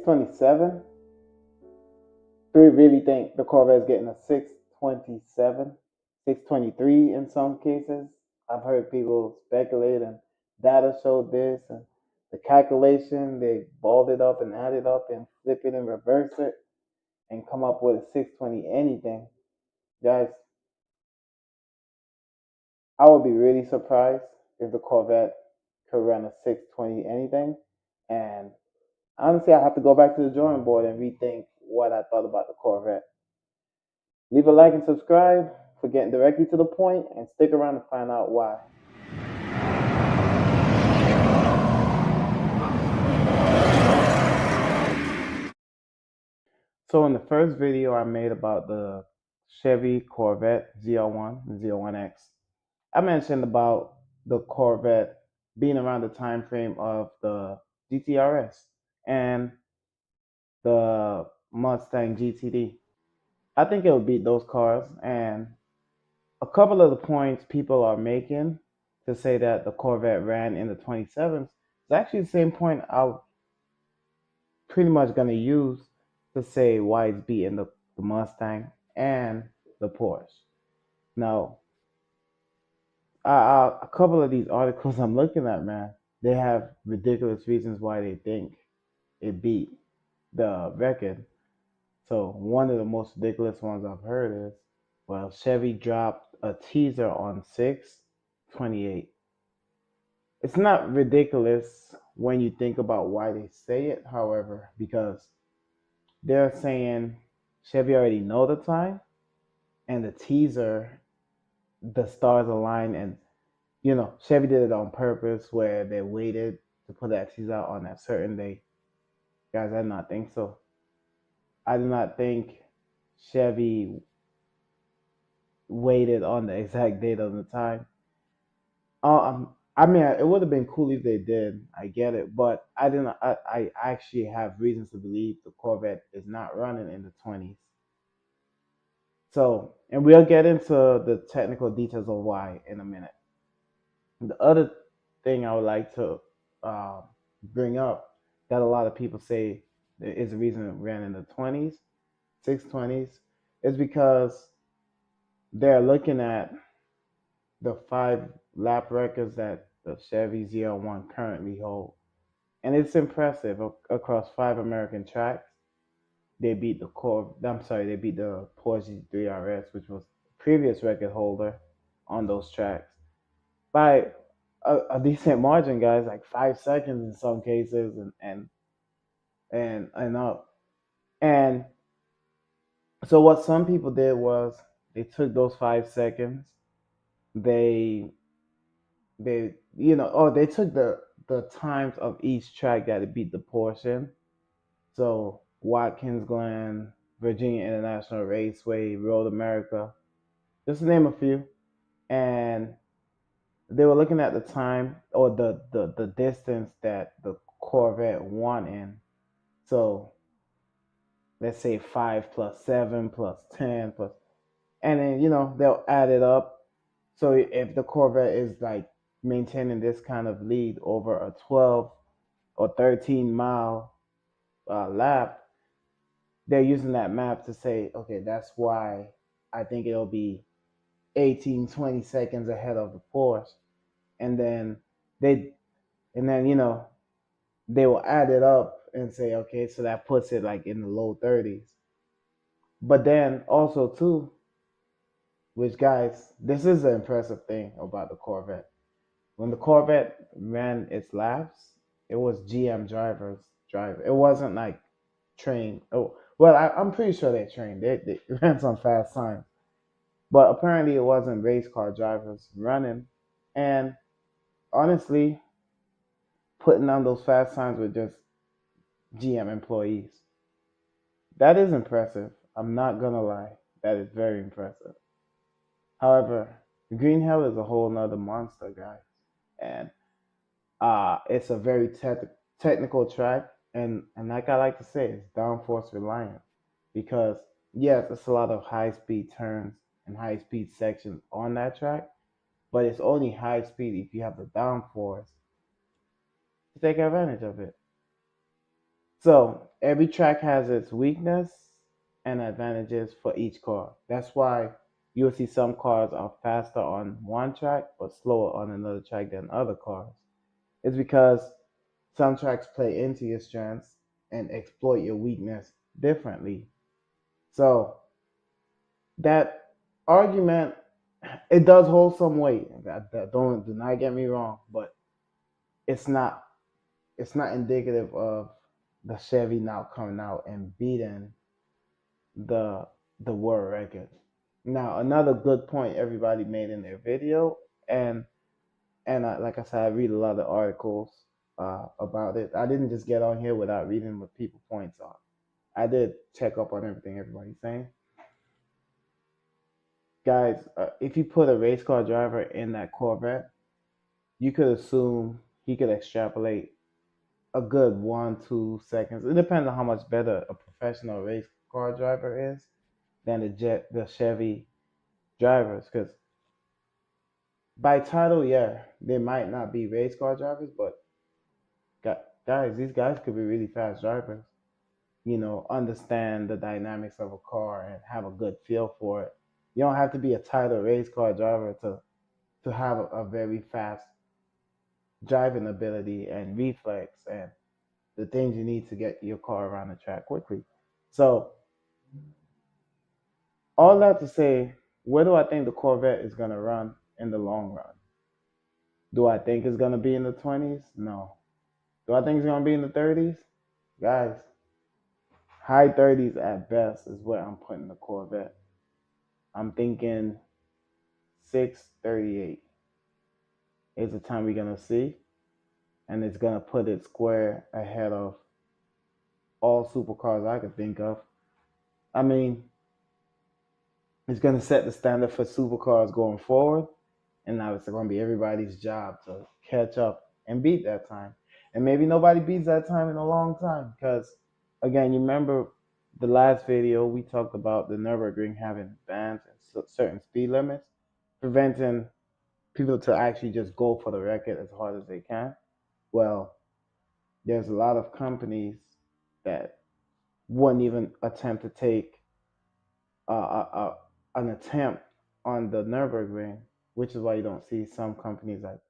627. Do we really think the Corvette's getting a 627, 623 in some cases? I've heard people speculate, and data showed this, and the calculation, they balled it up and add it up and flip it and reverse it and come up with a 620 anything. Guys, I would be really surprised if the Corvette could run a 620 anything. And honestly, I have to go back to the drawing board and rethink what I thought about the Corvette. Leave a like and subscribe for getting directly to the point, and stick around to find out why. So in the first video I made about the Chevy Corvette ZL1 and ZL1X, I mentioned about the Corvette being around the time frame of the GTRS and the Mustang GTD. I think it'll beat those cars, and a couple of the points people are making to say that the Corvette ran in the 27s is actually the same point I'm pretty much going to use to say why it's beating the Mustang and the Porsche. Now, a couple of these articles I'm looking at, man, they have ridiculous reasons why they think it beat the record. So one of the most ridiculous ones I've heard is, well, Chevy dropped a teaser on 628. It's not ridiculous when you think about why they say it, however, because they're saying Chevy already know the time, and the teaser, the stars align, and Chevy did it on purpose where they waited to put that teaser out on that certain day. Guys, I do not think so. I do not think Chevy waited on the exact date of the time. I mean, it would have been cool if they did. I get it, but I didn't. I actually have reasons to believe the Corvette is not running in the 20s. So, and we'll get into the technical details of why in a minute. The other thing I would like to bring up that a lot of people say is the reason it ran in the 20s, 620s, is because they're looking at the 5 lap records that the Chevy ZL1 currently hold. And it's impressive. Across 5 American tracks, they beat the Porsche GT3 RS, which was the previous record holder on those tracks, by a decent margin, guys, like 5 seconds in some cases, and up. And so what some people did was they took those 5 seconds, they they took the times of each track that it beat the Porsche in. So Watkins Glen, Virginia International Raceway, Road America, just to name a few. And they were looking at the time, or the distance that the Corvette won in. So let's say 5 plus 7 plus 10 plus, and then they'll add it up. So if the Corvette is like maintaining this kind of lead over a 12 or 13-mile lap, they're using that map to say, okay, that's why I think it'll be 18, 20 seconds ahead of the Porsche. And then they they will add it up and say, okay, so that puts it like in the low 30s. But then also too, which, guys, this is the impressive thing about the Corvette. When the Corvette ran its laps, it was GM drivers driving. It wasn't like trained. Oh, well, I'm pretty sure they trained. They ran some fast times, but apparently it wasn't race car drivers running. And honestly, putting on those fast times with just GM employees, that is impressive. I'm not gonna lie, that is very impressive. However, Green Hell is a whole nother monster, guys, and it's a very technical track, and like I like to say, it's downforce reliant, because yes, it's a lot of high speed turns and high speed sections on that track, but it's only high speed if you have the downforce to take advantage of it. So every track has its weakness and advantages for each car. That's why you'll see some cars are faster on one track but slower on another track than other cars. It's because some tracks play into your strengths and exploit your weakness differently. So that argument, it does hold some weight. Don't do not get me wrong, but it's not it's not indicative of the Chevy now coming out and beating the the world record. Now another good point everybody made in their video, and like I said, I read a lot of articles about it. I didn't just get on here without reading what people points are. I did check up on everything everybody's saying. Guys, if you put a race car driver in that Corvette, you could assume he could extrapolate a good 1 2 seconds. It depends on how much better a professional race car driver is than the Chevy drivers. Because by title, yeah, they might not be race car drivers, but guys, these guys could be really fast drivers. Understand the dynamics of a car and have a good feel for it. You don't have to be a title race car driver to have a very fast driving ability and reflex and the things you need to get your car around the track quickly. So all that to say, where do I think the Corvette is gonna run in the long run? Do I think it's gonna be in the 20s? No. Do I think it's gonna be in the 30s? Guys, high 30s at best is where I'm putting the Corvette. I'm thinking 638 is the time we're gonna see, and it's gonna put it square ahead of all supercars I could think of. I mean, it's gonna set the standard for supercars going forward, and now it's gonna be everybody's job to catch up and beat that time. And maybe nobody beats that time in a long time, because again, you remember the last video we talked about the Nurburgring having bans and certain speed limits, preventing people to actually just go for the record as hard as they can. Well, there's a lot of companies that wouldn't even attempt to take an attempt on the Nurburgring, which is why you don't see some companies like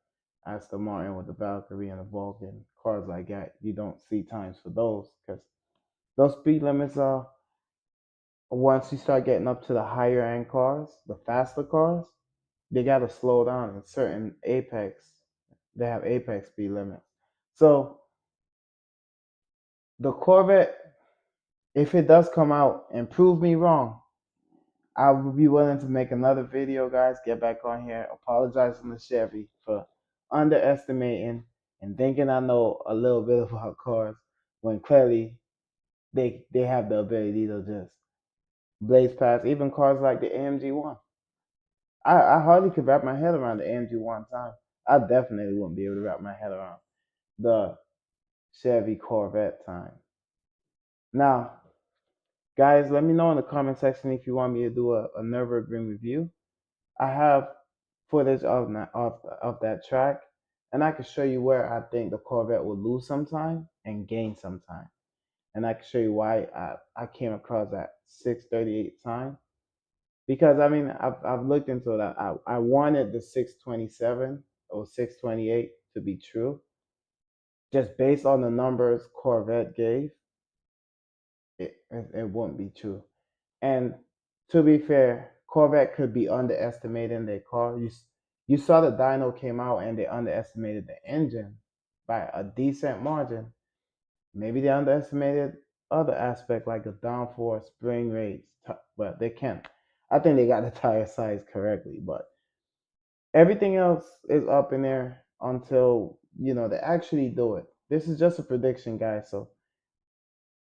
Aston Martin with the Valkyrie and the Vulcan, cars like that. You don't see times for those because those speed limits are, once you start getting up to the higher end cars, the faster cars, they got to slow down in certain apex. They have apex speed limits. So the Corvette, if it does come out and prove me wrong, I would be willing to make another video, guys. Get back on here, apologizing to Chevy for underestimating and thinking I know a little bit about cars when clearly they have the ability to just blaze past even cars like the AMG One. I hardly could wrap my head around the AMG One time. I definitely wouldn't be able to wrap my head around the Chevy Corvette time. Now, guys, let me know in the comment section if you want me to do a Nurburgring review. I have footage of that track, and I can show you where I think the Corvette will lose some time and gain some time. And I can show you why I came across that 638 time. Because I mean, I've looked into that. I wanted the 627 or 628 to be true, just based on the numbers Corvette gave. It won't be true. And to be fair, Corvette could be underestimating their car. You saw the dyno came out and they underestimated the engine by a decent margin. Maybe they underestimated other aspect like the downforce, spring rates, but they can't. I think they got the tire size correctly, but everything else is up in there until they actually do it. This is just a prediction, guys. So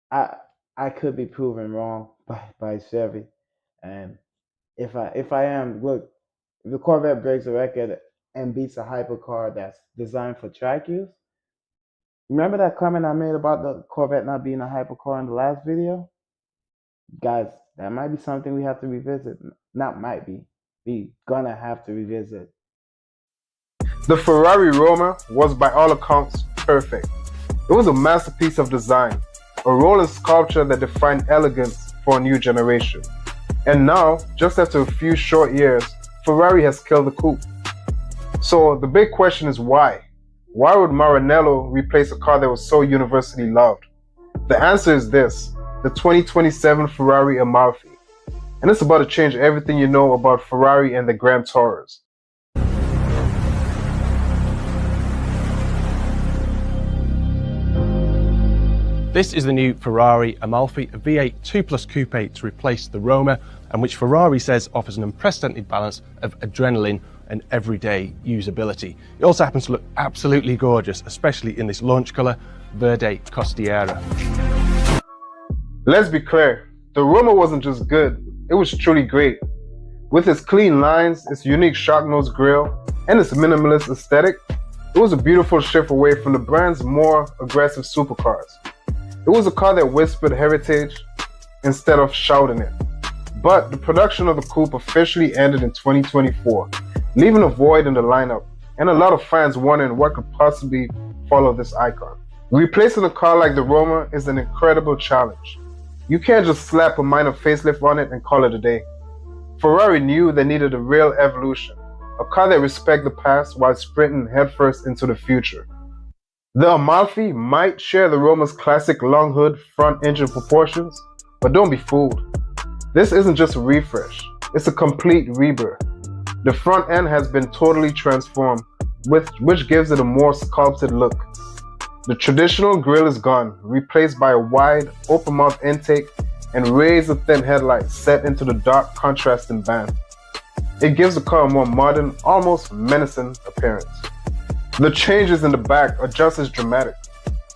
I I could be proven wrong by Chevy, and if I am, look, if the Corvette breaks a record and beats a hypercar that's designed for track use. Remember that comment I made about the Corvette not being a hypercar in the last video? Guys, that might be something we have to revisit. Not might be. We gonna have to revisit. The Ferrari Roma was by all accounts perfect. It was a masterpiece of design. a rolling sculpture that defined elegance for a new generation. And now, just after a few short years, Ferrari has killed the coupe. So the big question is why? Why would Maranello replace a car that was so universally loved? The answer is this: the 2027 Ferrari Amalfi. And it's about to change everything you know about Ferrari and the Grand Tourers. This is the new Ferrari Amalfi, a V8 2+ coupe to replace the Roma, and which Ferrari says offers an unprecedented balance of adrenaline and everyday usability. It also happens to look absolutely gorgeous, especially in this launch colour, Verde Costiera. Let's be clear, the Roma wasn't just good, it was truly great. With its clean lines, its unique shock nose grille, and its minimalist aesthetic, it was a beautiful shift away from the brand's more aggressive supercars. It was a car that whispered heritage instead of shouting it. But the production of the coupe officially ended in 2024, leaving a void in the lineup, and a lot of fans wondering what could possibly follow this icon. Replacing a car like the Roma is an incredible challenge. You can't just slap a minor facelift on it and call it a day. Ferrari knew they needed a real evolution, a car that respected the past while sprinting headfirst into the future. The Amalfi might share the Roma's classic long hood front engine proportions, but don't be fooled. This isn't just a refresh, it's a complete rebirth. The front end has been totally transformed, which gives it a more sculpted look. The traditional grille is gone, replaced by a wide, open-mouth intake and razor-thin headlights set into the dark contrasting band. It gives the car a more modern, almost menacing appearance. The changes in the back are just as dramatic.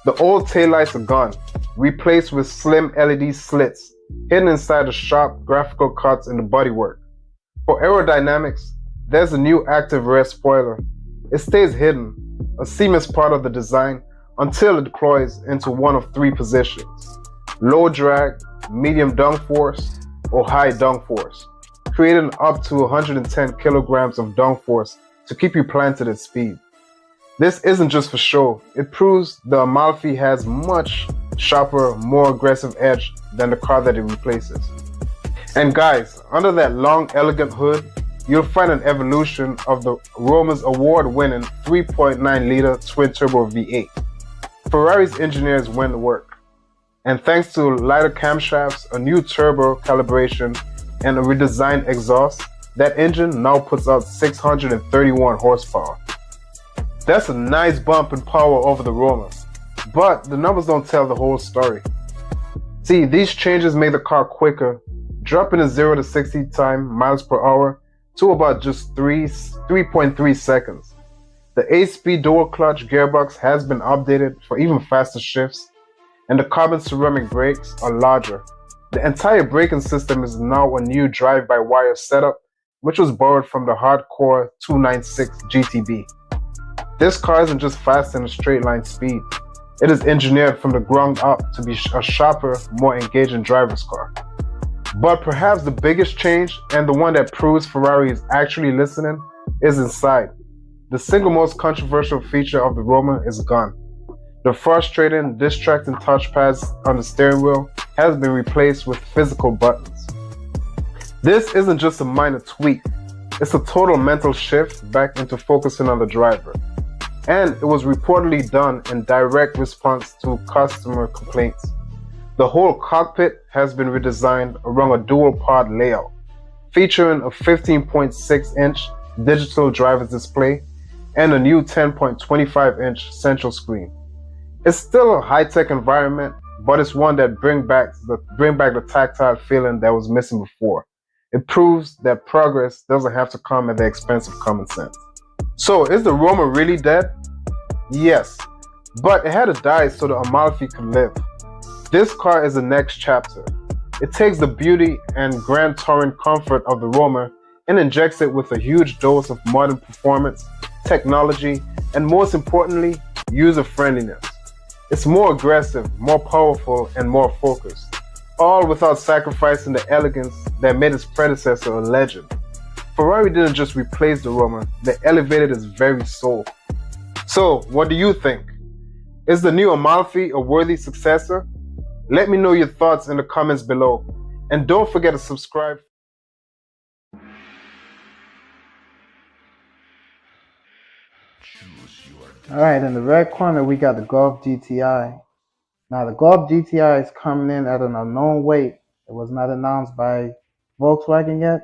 The old taillights are gone, replaced with slim LED slits hidden inside the sharp graphical cuts in the bodywork. For aerodynamics, there's a new active rear spoiler. It stays hidden, a seamless part of the design, until it deploys into one of three positions: low drag, medium downforce, or high downforce, creating up to 110 kilograms of downforce to keep you planted at speed. This isn't just for show, it proves the Amalfi has much sharper, more aggressive edge than the car that it replaces. And guys, under that long, elegant hood, you'll find an evolution of the Roma's award-winning 3.9-liter twin-turbo V8. Ferrari's engineers went to work, and thanks to lighter camshafts, a new turbo calibration, and a redesigned exhaust, that engine now puts out 631 horsepower. That's a nice bump in power over the Roma, but the numbers don't tell the whole story. See, these changes make the car quicker, dropping the 0 to 60 time miles per hour to about just 3.3 seconds. The 8-speed dual clutch gearbox has been updated for even faster shifts, and the carbon ceramic brakes are larger. The entire braking system is now a new drive-by-wire setup, which was borrowed from the hardcore 296 GTB. This car isn't just fast in a straight line speed. It is engineered from the ground up to be a sharper, more engaging driver's car. But perhaps the biggest change, and the one that proves Ferrari is actually listening, is inside. The single most controversial feature of the Roma is gone. The frustrating, distracting touchpads on the steering wheel has been replaced with physical buttons. This isn't just a minor tweak, it's a total mental shift back into focusing on the driver. And it was reportedly done in direct response to customer complaints. The whole cockpit has been redesigned around a dual-pod layout, featuring a 15.6-inch digital driver's display and a new 10.25-inch central screen. It's still a high-tech environment, but it's one that bring back the tactile feeling that was missing before. It proves that progress doesn't have to come at the expense of common sense. So, is the Roma really dead? Yes, but it had to die so the Amalfi could live. This car is the next chapter. It takes the beauty and grand touring comfort of the Roma and injects it with a huge dose of modern performance, technology, and most importantly, user-friendliness. It's more aggressive, more powerful, and more focused, all without sacrificing the elegance that made its predecessor a legend. Ferrari didn't just replace the Roma, they elevated its very soul. So, what do you think? Is the new Amalfi a worthy successor? Let me know your thoughts in the comments below. And don't forget to subscribe. Alright, in the red corner we got the Golf GTI. Now the Golf GTI is coming in at an unknown weight. It was not announced by Volkswagen yet,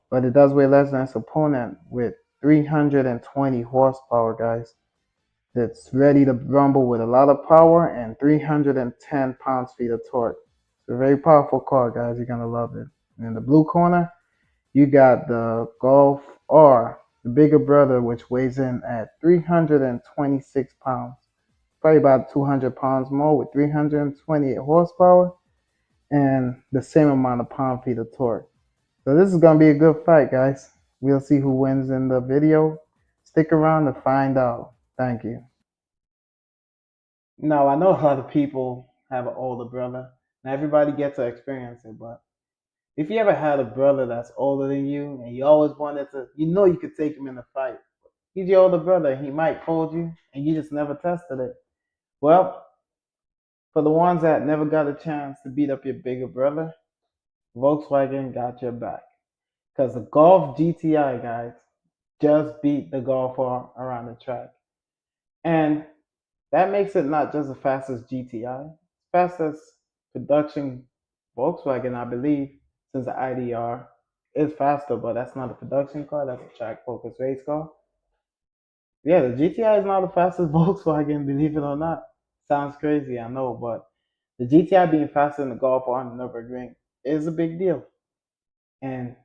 but it does weigh less than its opponent with 320 horsepower, guys. It's ready to rumble with a lot of power and 310 pounds-feet of torque. It's a very powerful car, guys. You're gonna love it. And in the blue corner, you got the Golf R, the bigger brother, which weighs in at 326 pounds. Probably about 200 pounds more with 328 horsepower and the same amount of pound-feet of torque. So this is going to be a good fight, guys. We'll see who wins in the video. Stick around to find out. Thank you. Now, I know a lot of people have an older brother. Not everybody gets to experience it, but if you ever had a brother that's older than you and you always wanted to, you could take him in a fight. He's your older brother. He might fold you and you just never tested it. Well, for the ones that never got a chance to beat up your bigger brother, Volkswagen got your back. Because the Golf GTI, guys, just beat the Golf R around the track. And that makes it not just the fastest GTI, fastest production Volkswagen, I believe, since the IDR is faster, but that's not a production car, that's a track focused race car. Yeah, the GTI is not the fastest Volkswagen, believe it or not. Sounds crazy, I know, but the GTI being faster than the Golf R on the Nurburgring is a big deal. And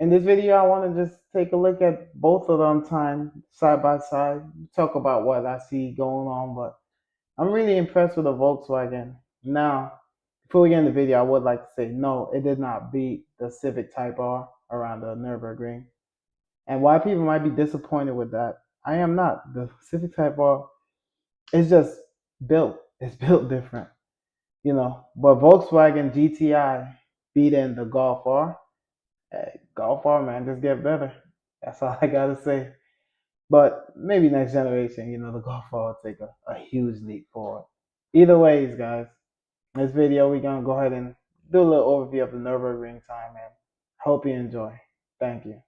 in this video, I want to just take a look at both of them time side by side, talk about what I see going on, but I'm really impressed with the Volkswagen. Now, before we get in the video, I would like to say, no, it did not beat the Civic Type R around the Nurburgring. And why people might be disappointed with that, I am not. The Civic Type R is just built. It's built different, But Volkswagen GTI beating the Golf R. Hey, Golf R, man, just get better. That's all I gotta say. But maybe next generation, the Golf R will take a huge leap forward. Either ways, guys, in this video, we're gonna go ahead and do a little overview of the Nurburgring time, and hope you enjoy. Thank you.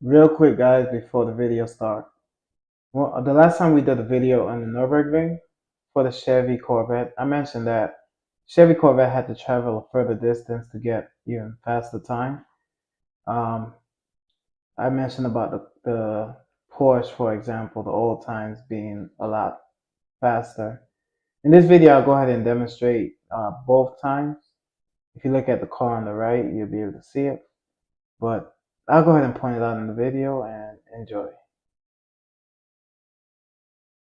Real quick, guys, before the video starts. Well, the last time we did a video on the Nurburgring for the Chevy Corvette, I mentioned that Chevy Corvette had to travel a further distance to get even faster time. I mentioned about the Porsche, for example, the old times being a lot faster. In this video, I'll go ahead and demonstrate both times. If you look at the car on the right, you'll be able to see it. But I'll go ahead and point it out in the video and enjoy.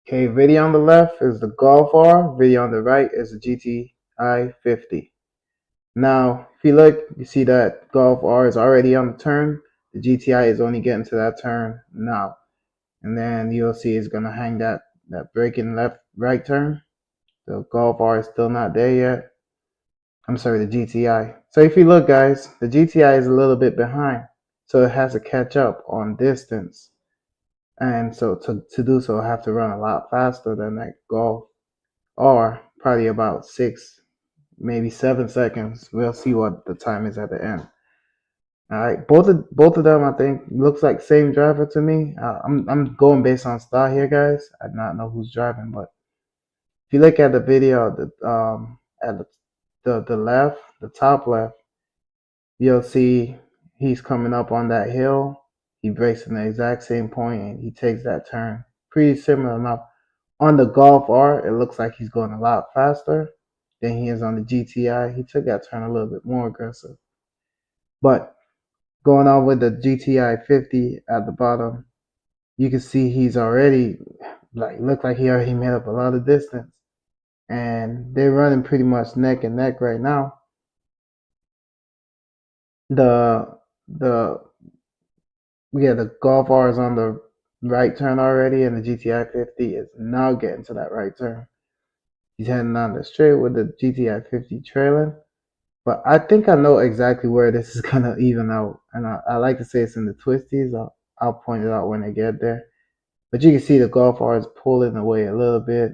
Okay, video on the left is the Golf R, video on the right is the GTI 50. Now, if you look, you see that Golf R is already on the turn. The GTI is only getting to that turn now. And then you'll see it's going to hang that braking right turn. The Golf R is still not there yet. I'm sorry, the GTI. So if you look, guys, the GTI is a little bit behind. So it has to catch up on distance. And so to do so, I have to run a lot faster than that Golf R, probably about 6, maybe 7 seconds. We'll see what the time is at the end. All right, both of them, I think, looks like same driver to me. I'm going based on style here, guys. I do not know who's driving, but if you look at the video, at the left, the top left, you'll see he's coming up on that hill. He brakes in the exact same point and he takes that turn. Pretty similar enough. On the Golf R, it looks like he's going a lot faster than he is on the GTI. He took that turn a little bit more aggressive. But going on with the GTI 50 at the bottom, you can see he's already, look like he already made up a lot of distance. And they're running pretty much neck and neck right now. The Golf R is on the right turn already, and the GTI 50 is now getting to that right turn. He's heading down the straight with the GTI 50 trailing. But I think I know exactly where this is gonna even out, and I like to say it's in the twisties. I'll point it out when I get there. But you can see the Golf R is pulling away a little bit.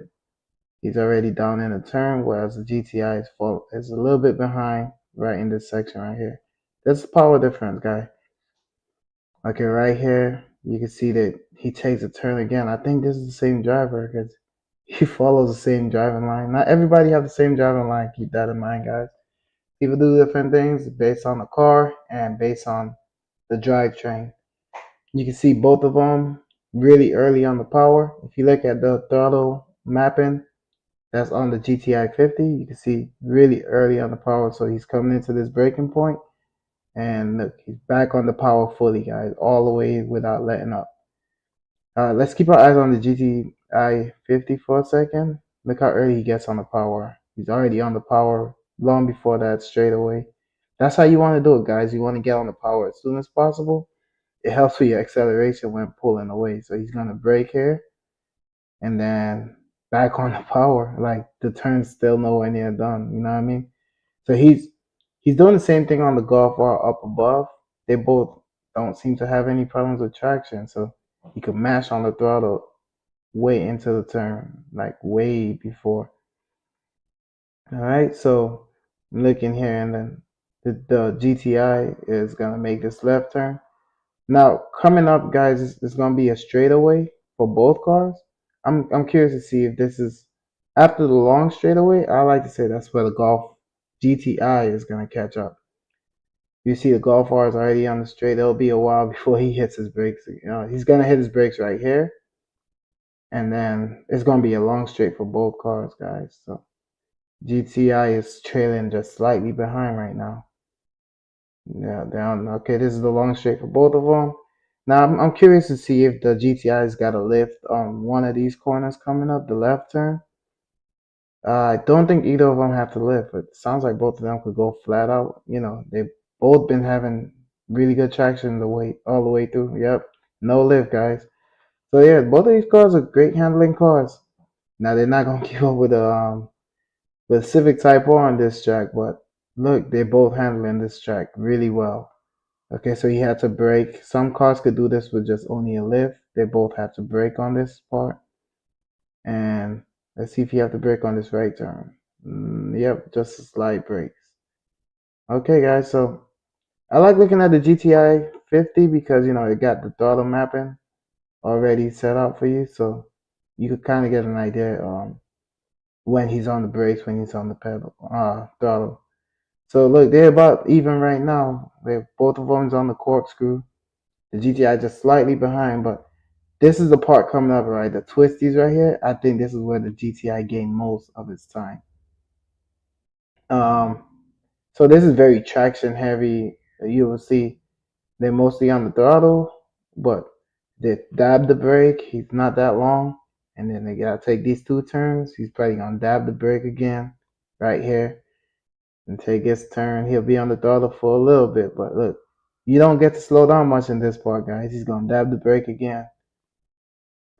He's already down in a turn, whereas the GTI is a little bit behind right in this section right here. There's a power difference, guy. Okay, right here, you can see that he takes a turn again. I think this is the same driver because he follows the same driving line. Not everybody have the same driving line. Keep that in mind, guys. People do different things based on the car and based on the drivetrain. You can see both of them really early on the power. If you look at the throttle mapping, that's on the GTI 50. You can see really early on the power. So he's coming into this breaking point, and look, he's back on the power fully, guys, all the way without letting up. Let's keep our eyes on the GTI 50 for a second. Look how early he gets on the power. He's already on the power long before that straightaway. That's how you want to do it, guys. You want to get on the power as soon as possible. It helps with your acceleration when pulling away. So he's gonna brake here and then back on the power. Like the turn's still nowhere near done. You know what I mean? So he's doing the same thing on the Golf R up above. They both don't seem to have any problems with traction. So he could mash on the throttle way into the turn, like way before. All right, so I'm looking here, and then the GTI is gonna make this left turn. Now coming up, guys, is gonna be a straightaway for both cars. I'm curious to see if this is after the long straightaway. I like to say that's where the Golf GTI is gonna catch up. You see the Golf R is already on the straight. It'll be a while before he hits his brakes. You know, he's gonna hit his brakes right here, and then it's gonna be a long straight for both cars, guys. So GTI is trailing just slightly behind right now. Yeah, down. Okay, this is the long straight for both of them. Now I'm curious to see if the GTI's got a lift on one of these corners coming up, the left turn. I don't think either of them have to lift, but it sounds like both of them could go flat out. You know, they've both been having really good traction all the way through. Yep, no lift, guys. So yeah, both of these cars are great handling cars. Now they're not gonna keep up with Civic Type R on this track, but look, they're both handling this track really well. Okay, so he had to brake. Some cars could do this with just only a lift. They both have to brake on this part. And let's see if you have to brake on this right turn. Yep, just a slight brakes. Okay, guys, so I like looking at the GTI 50 because, you know, it got the throttle mapping already set up for you. So you could kind of get an idea when he's on the brakes, when he's on the throttle. So look, they're about even right now. They're both of them's on the corkscrew. The GTI just slightly behind, but this is the part coming up, right? The twisties right here. I think this is where the GTI gained most of its time. Um, so this is very traction heavy. You will see they're mostly on the throttle, but they dab the brake. He's not that long, and then they gotta take these two turns. He's probably gonna dab the brake again, right here, and take his turn. He'll be on the throttle for a little bit, but look, you don't get to slow down much in this part, guys. He's gonna dab the brake again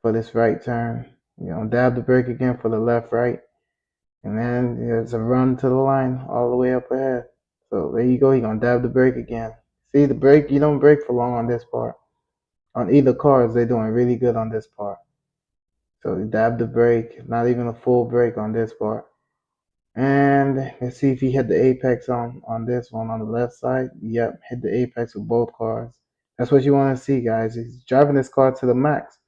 for this right turn. You know, dab the brake again for the left, right, and then there's a run to the line all the way up ahead. So there you go. You're gonna dab the brake again. See the brake? You don't brake for long on this part. On either cars, they're doing really good on this part. So you dab the brake, not even a full brake on this part. And let's see if he hit the apex on this one on the left side. Yep, hit the apex with both cars. That's what you want to see, guys. He's driving this car to the max.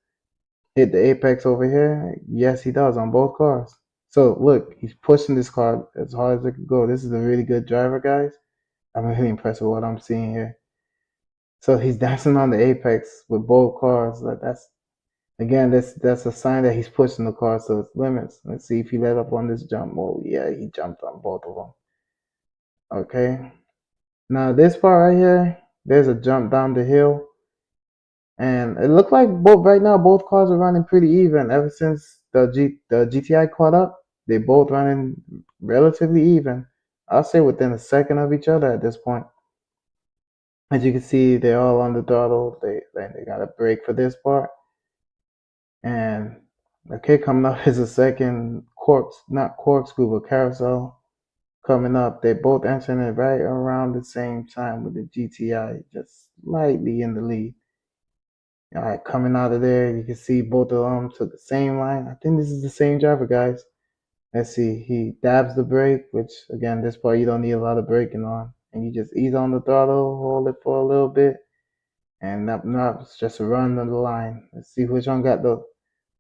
Hit the apex over here. Yes, he does on both cars. So look, he's pushing this car as hard as it could go. This is a really good driver, guys. I'm really impressed with what I'm seeing here. So he's dancing on the apex with both cars. That's again, that's a sign that he's pushing the car to its limits. Let's see if he let up on this jump. Oh yeah, he jumped on both of them. Okay. Now this part right here, there's a jump down the hill. And it looked like both right now both cars are running pretty even. Ever since the GTI caught up, they both running relatively even. I'll say within a second of each other at this point. As you can see, they're all on the throttle. They got a brake for this part. And okay, coming up is a second not corkscrew, but carousel. coming up. They're both entering it right around the same time with the GTI just slightly in the lead. All right, coming out of there, you can see both of them took the same line. I think this is the same driver, guys. Let's see. He dabs the brake, which again, this part you don't need a lot of braking on, and you just ease on the throttle, hold it for a little bit, and it's just a run on the line. Let's see which one got the.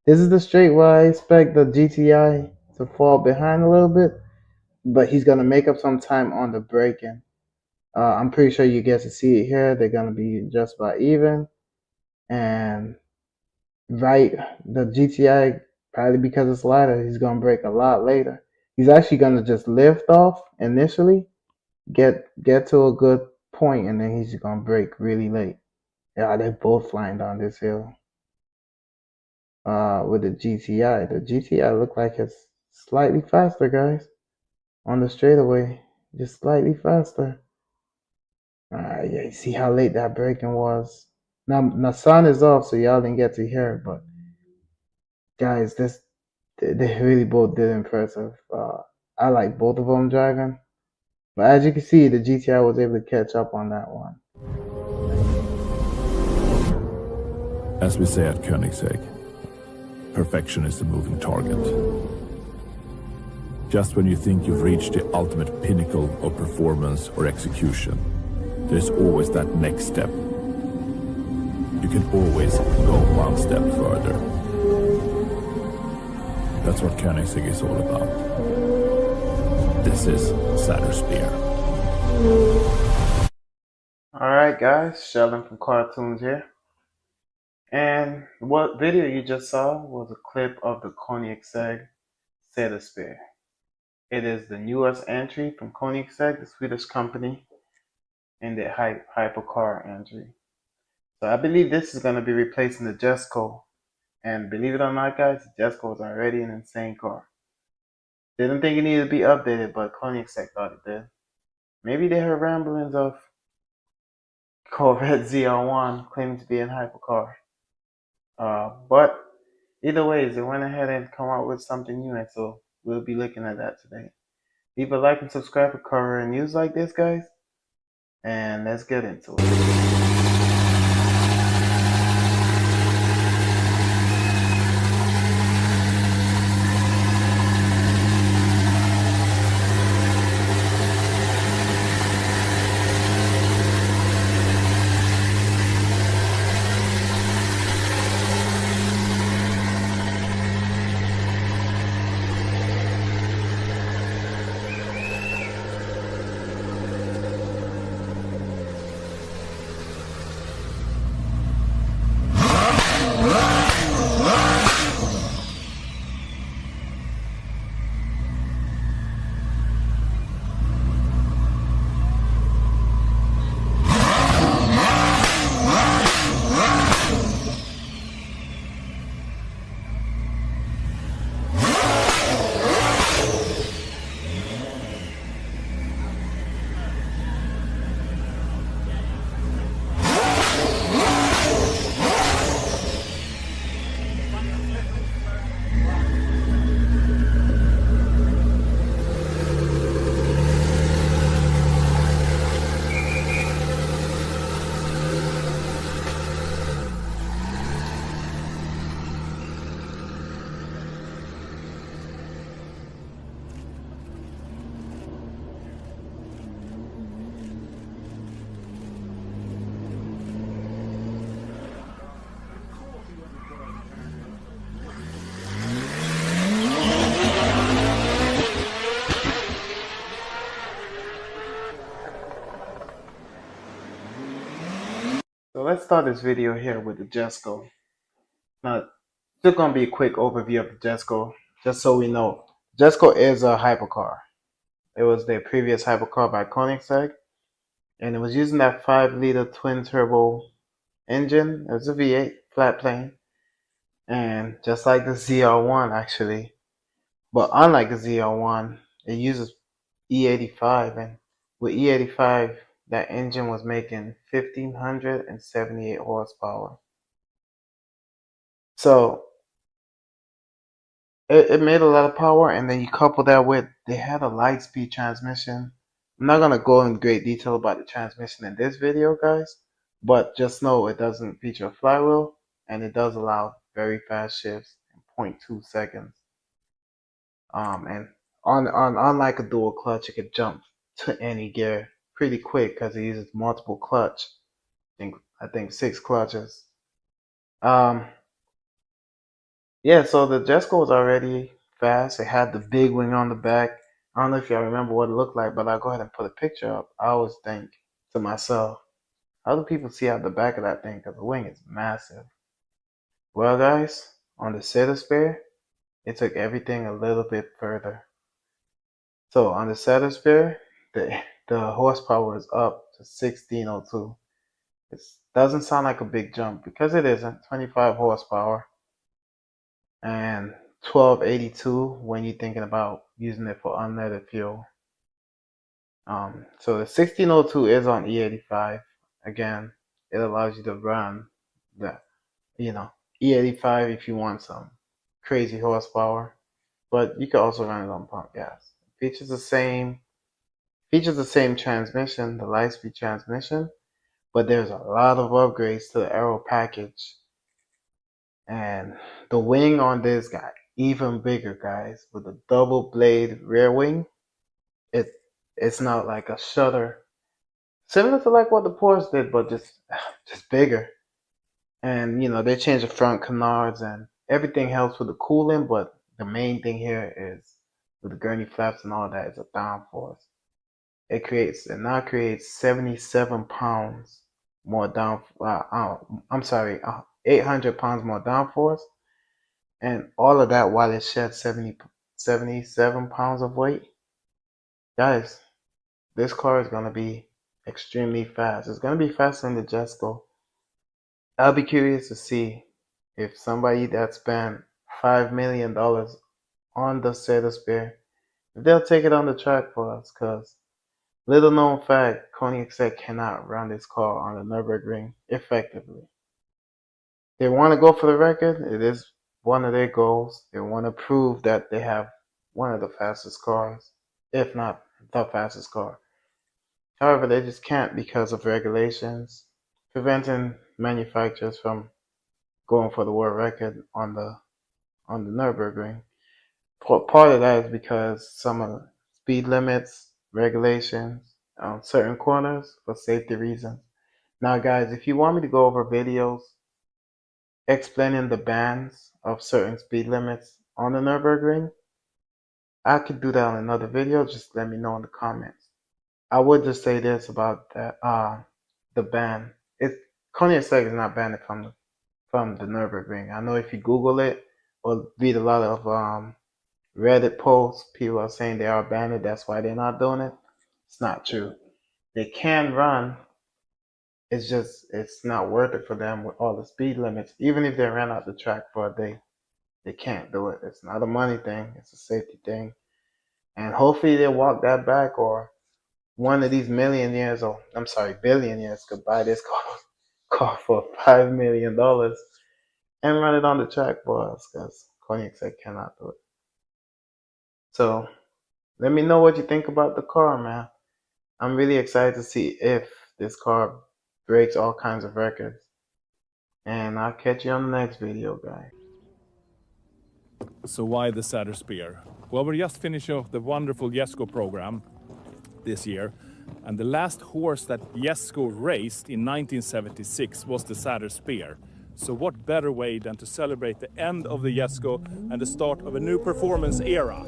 This is the straight where I expect the GTI to fall behind a little bit, but he's gonna make up some time on the braking. I'm pretty sure you get to see it here. They're gonna be just about even, and right, the GTI, probably because it's lighter, he's gonna brake a lot later. He's actually gonna just lift off initially, get to a good point, and then he's gonna brake really late. Yeah, they're both flying down this hill. With the GTI, looked like it's slightly faster, guys, on the straightaway, just slightly faster. Yeah, you see how late that braking was. Now the sun is off, so y'all didn't get to hear it, but guys, they really both did impressive. I like both of them driving, but as you can see, the GTI was able to catch up on that one. As we say at Koenigsegg, perfection is a moving target. Just when you think you've reached the ultimate pinnacle of performance or execution, there's always that next step. You can always go one step further. That's what Koenigsegg is all about. This is Satterspear. Alright guys, Sheldon from Cartoons here. And what video you just saw was a clip of the Koenigsegg Satterspear. It is the newest entry from Koenigsegg, the Swedish company, in the hypercar entry. So I believe this is going to be replacing the Jesko. And believe it or not, guys, the Jesko is already an insane car. Didn't think it needed to be updated, but Koenigsegg thought it did. Maybe they heard ramblings of Corvette ZR1 claiming to be in hypercar. But either way, they went ahead and come out with something new, and so we'll be looking at that today. Leave a like and subscribe for current news like this, guys. And let's get into it. So let's start this video here with the Jesko. Now, just gonna be a quick overview of the Jesko, just so we know. Jesko is a hypercar. It was their previous hypercar by Koenigsegg, and it was using that 5-liter twin-turbo engine. It was a V8 flat plane, and just like the ZR1 actually, but unlike the ZR1, it uses E85, and with E85, that engine was making 1,578 horsepower. So it made a lot of power, and then you couple that with they had a light speed transmission. I'm not gonna go in great detail about the transmission in this video, guys, but just know it doesn't feature a flywheel, and it does allow very fast shifts in 0.2 seconds. And unlike a dual clutch, it could jump to any gear pretty quick because it uses multiple clutch. I think 6 clutches. Yeah, so the Jesco was already fast. It had the big wing on the back. I don't know if y'all remember what it looked like, but I'll go ahead and put a picture up. I always think to myself, how do people see out the back of that thing? Because the wing is massive. Well, guys, on the Cedar Spare, it took everything a little bit further. So on the Cedar Spare, the horsepower is up to 1602. It doesn't sound like a big jump because it isn't. 25 horsepower. And 1282 when you're thinking about using it for unleaded fuel. So the 1602 is on E85. Again, it allows you to run the, E85 if you want some crazy horsepower, but you can also run it on pump gas. Features the same transmission, the light-speed transmission, but there's a lot of upgrades to the aero package. And the wing on this got even bigger, guys, with a double blade rear wing. It's not like a shutter, similar to like what the Porsche did, but just bigger. And they changed the front canards and everything helps with the cooling, but the main thing here is with the gurney flaps and all that is a downforce. It now creates 77 pounds more 800 pounds more downforce, and all of that while it sheds 77 pounds of weight. Guys, this car is going to be extremely fast. It's going to be faster than the Jesco. I'll be curious to see if somebody that spent $5 million on the Cedar Spare, if they'll take it on the track for us, because little known fact, Koenigsegg cannot run this car on the Nurburgring effectively. They want to go for the record. It is one of their goals. They want to prove that they have one of the fastest cars, if not the fastest car. However, they just can't because of regulations preventing manufacturers from going for the world record on the Nurburgring. Part of that is because some of the speed limits, regulations on certain corners for safety reasons. Now, guys, if you want me to go over videos explaining the bans of certain speed limits on the Nurburgring, I could do that on another video. Just let me know in the comments. I would just say this about that, the ban. Koenigsegg is not banned from the Nurburgring. I know if you Google it or read a lot of Reddit posts, people are saying they are banned. That's why they're not doing it. It's not true. They can run. It's not worth it for them with all the speed limits. Even if they ran out the track for a day, they can't do it. It's not a money thing. It's a safety thing. And hopefully they walk that back, or one of these billionaires could buy this car for $5 million and run it on the track for us, because Koenigsegg cannot do it. So let me know what you think about the car, man. I'm really excited to see if this car breaks all kinds of records. And I'll catch you on the next video, guys. So why the Cedar Spare? Well, we're just finishing off the wonderful Jesco program this year. And the last horse that Jesco raced in 1976 was the Cedar Spare. So what better way than to celebrate the end of the Jesco and the start of a new performance era?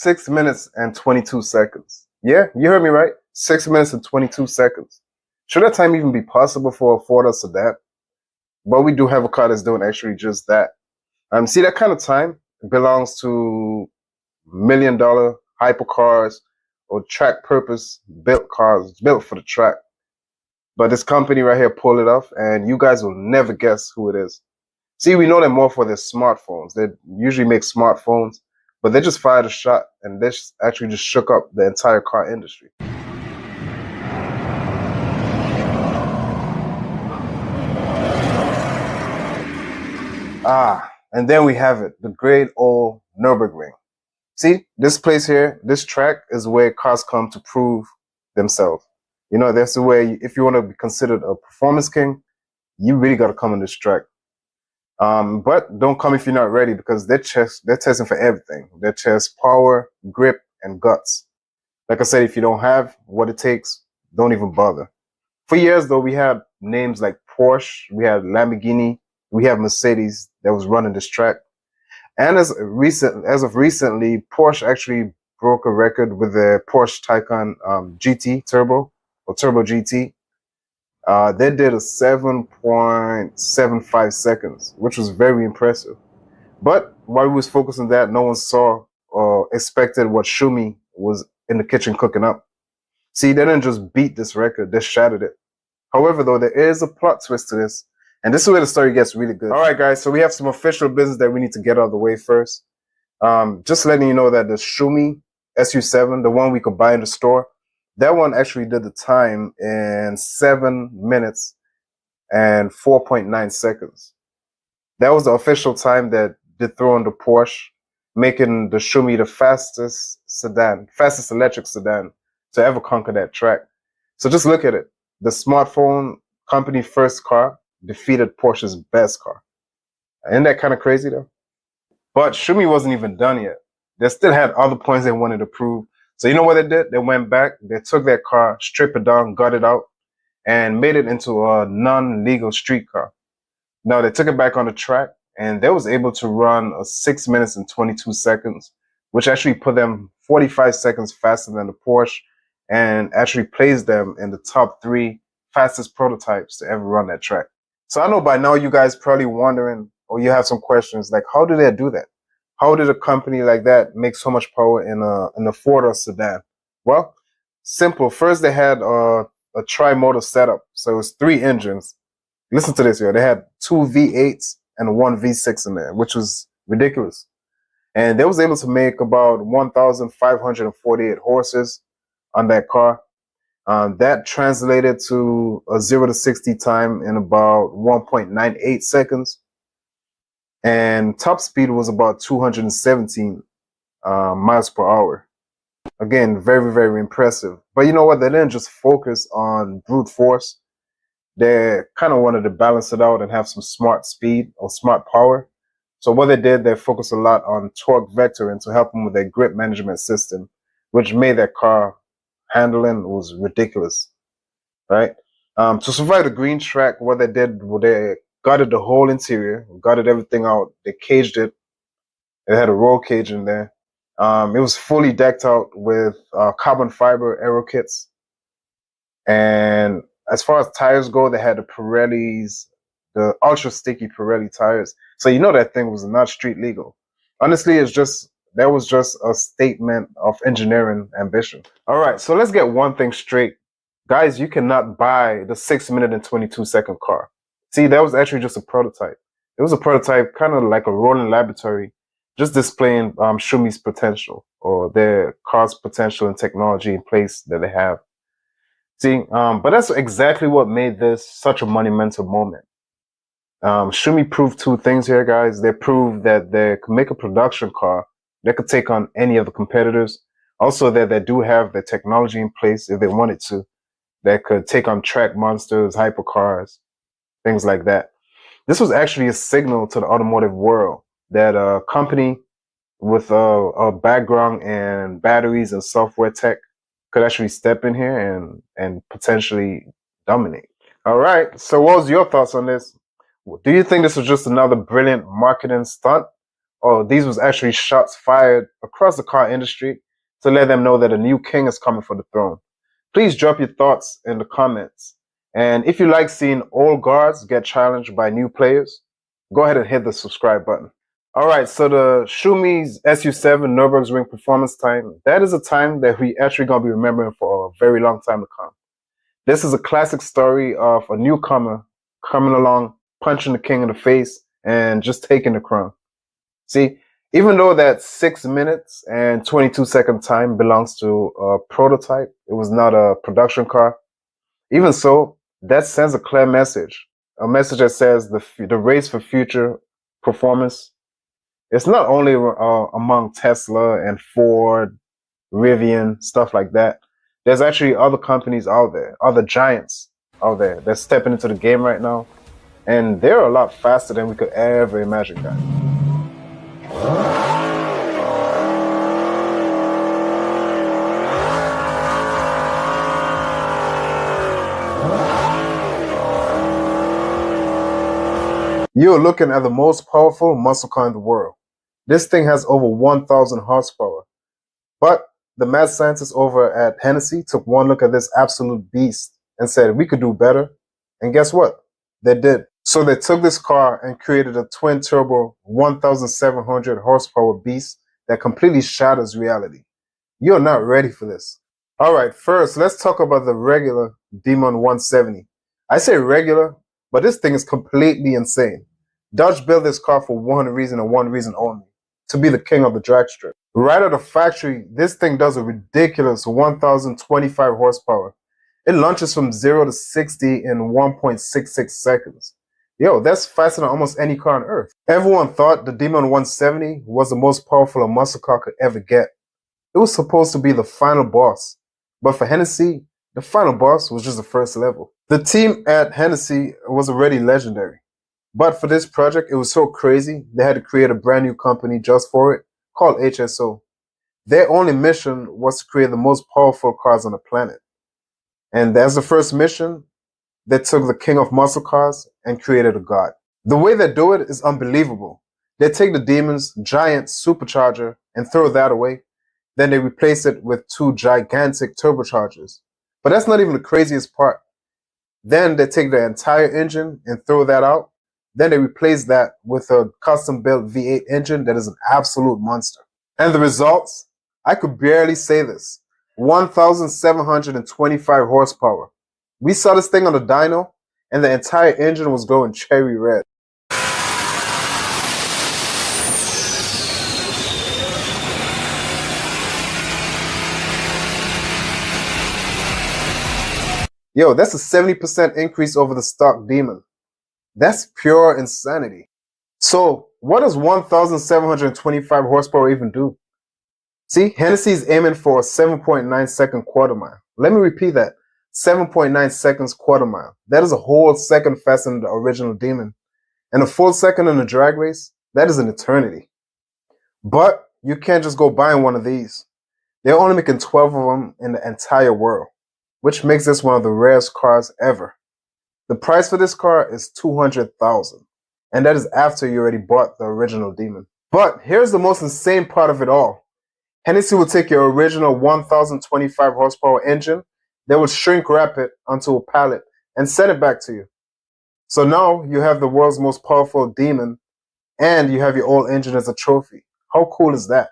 6 minutes and 22 seconds. Yeah, you heard me right. 6 minutes and 22 seconds. Should that time even be possible for a Ford sedan? But we do have a car that's doing actually just that. See, that kind of time belongs to $1 million hypercars or track purpose built cars, built for the track. But this company right here pulled it off, and you guys will never guess who it is. See, we know them more for their smartphones. They usually make smartphones, but they just fired a shot, and this actually just shook up the entire car industry. And then we have it, the great old Nurburgring. See, this place here, this track is where cars come to prove themselves. You know, that's the way, if you want to be considered a performance king, you really got to come on this track. But don't come if you're not ready, because they're testing for everything. They test power, grip, and guts. Like I said, if you don't have what it takes, don't even bother. For years, though, we had names like Porsche, we had Lamborghini, we have Mercedes that was running this track. And as of recently, Porsche actually broke a record with the Porsche Taycan GT Turbo, or Turbo GT. They did a 7.75 seconds, which was very impressive. But while we was focused on that, no one saw or expected what Xiaomi was in the kitchen cooking up. See, they didn't just beat this record, they shattered it. However, though, there is a plot twist to this, and this is where the story gets really good. All right, guys, so we have some official business that we need to get out of the way first. Just letting you know that the Xiaomi SU7, the one we could buy in the store, that one actually did the time in 7 minutes and 4.9 seconds. That was the official time that dethroned the Porsche, making the Xiaomi the fastest electric sedan to ever conquer that track. So just look at it. The smartphone company first car defeated Porsche's best car. Isn't that kind of crazy though? But Xiaomi wasn't even done yet. They still had other points they wanted to prove. So you know what they did? They went back, they took that car, stripped it down, gut it out, and made it into a non-legal street car. Now they took it back on the track, and they was able to run a 6 minutes and 22 seconds, which actually put them 45 seconds faster than the Porsche, and actually placed them in the top 3 fastest prototypes to ever run that track. So I know by now you guys probably wondering, or you have some questions like, how did they do that? How did a company like that make so much power in a Ford sedan? Well, simple. First, they had a tri-motor setup. So it was 3 engines. Listen to this, yo. They had 2 V8s and 1 V6 in there, which was ridiculous. And they was able to make about 1,548 horses on that car. That translated to a 0 to 60 time in about 1.98 seconds. And top speed was about 217 miles per hour. Again, very, very impressive. But you know what? They didn't just focus on brute force. They kind of wanted to balance it out and have some smart speed or smart power. So what they did, they focused a lot on torque vectoring to help them with their grip management system, which made their car handling was ridiculous, right? To survive the green track, what they did, they gutted the whole interior, gutted everything out. They caged it. It had a roll cage in there. It was fully decked out with carbon fiber aero kits. And as far as tires go, they had the Pirellis, the ultra sticky Pirelli tires. So you know that thing was not street legal. Honestly, that was just a statement of engineering ambition. All right, so let's get one thing straight. Guys, you cannot buy the 6 minute and 22 second car. See, that was actually just a prototype. It was a prototype, kind of like a rolling laboratory, just displaying Xiaomi's potential, or their car's potential and technology in place that they have. See, but that's exactly what made this such a monumental moment. Xiaomi proved 2 things here, guys. They proved that they could make a production car that could take on any of the competitors. Also, that they do have the technology in place if they wanted to, that could take on track monsters, hypercars, things like that. This was actually a signal to the automotive world that a company with a background in batteries and software tech could actually step in here and potentially dominate. All right, so what was your thoughts on this? Do you think this was just another brilliant marketing stunt? or these was actually shots fired across the car industry to let them know that a new king is coming for the throne. Please drop your thoughts in the comments. And if you like seeing old guards get challenged by new players, go ahead and hit the subscribe button. Alright, so the Xiaomi's SU7 Nurburgring performance time, that is a time that we actually going to be remembering for a very long time to come. This is a classic story of a newcomer coming along, punching the king in the face, and just taking the crown. See, even though that 6 minutes and 22-second time belongs to a prototype, it was not a production car. Even so, that sends a clear message, a message that says the race for future performance. It's not only among Tesla and Ford, Rivian, stuff like that. There's actually other companies out there, other giants out there that's stepping into the game right now. And they're a lot faster than we could ever imagine, guys. You're looking at the most powerful muscle car in the world. This thing has over 1,000 horsepower. But the mad scientists over at Hennessey took one look at this absolute beast and said, we could do better. And guess what? They did. So they took this car and created a twin-turbo 1,700 horsepower beast that completely shatters reality. You're not ready for this. All right, first, let's talk about the regular Demon 170. I say regular, but this thing is completely insane. Dodge built this car for one reason and one reason only, to be the king of the drag strip. Right out of the factory, this thing does a ridiculous 1,025 horsepower. It launches from 0 to 60 in 1.66 seconds. Yo, that's faster than almost any car on earth. Everyone thought the Demon 170 was the most powerful a muscle car could ever get. It was supposed to be the final boss. But for Hennessey, the final boss was just the first level. The team at Hennessey was already legendary. But for this project, it was so crazy, they had to create a brand new company just for it, called HSO. Their only mission was to create the most powerful cars on the planet. And as the first mission, they took the king of muscle cars and created a god. The way they do it is unbelievable. They take the Demon's giant supercharger and throw that away. Then they replace it with two gigantic turbochargers. But that's not even the craziest part. Then they take the entire engine and throw that out. Then they replace that with a custom-built V8 engine that is an absolute monster. And the results? I could barely say this. 1,725 horsepower. We saw this thing on the dyno, and the entire engine was glowing cherry red. Yo, that's a 70% increase over the stock Demon. That's pure insanity. So, what does 1,725 horsepower even do? See, Hennessey's aiming for a 7.9 second quarter mile. Let me repeat that. 7.9 seconds quarter mile. That is a whole second faster than the original Demon. And a full second in a drag race, that is an eternity. But you can't just go buying one of these. They're only making 12 of them in the entire world, which makes this one of the rarest cars ever. The price for this car is $200,000, and that is after you already bought the original Demon. But here's the most insane part of it all. Hennessey will take your original 1,025 horsepower engine, they will shrink wrap it onto a pallet and send it back to you. So now you have the world's most powerful Demon, and you have your old engine as a trophy. How cool is that?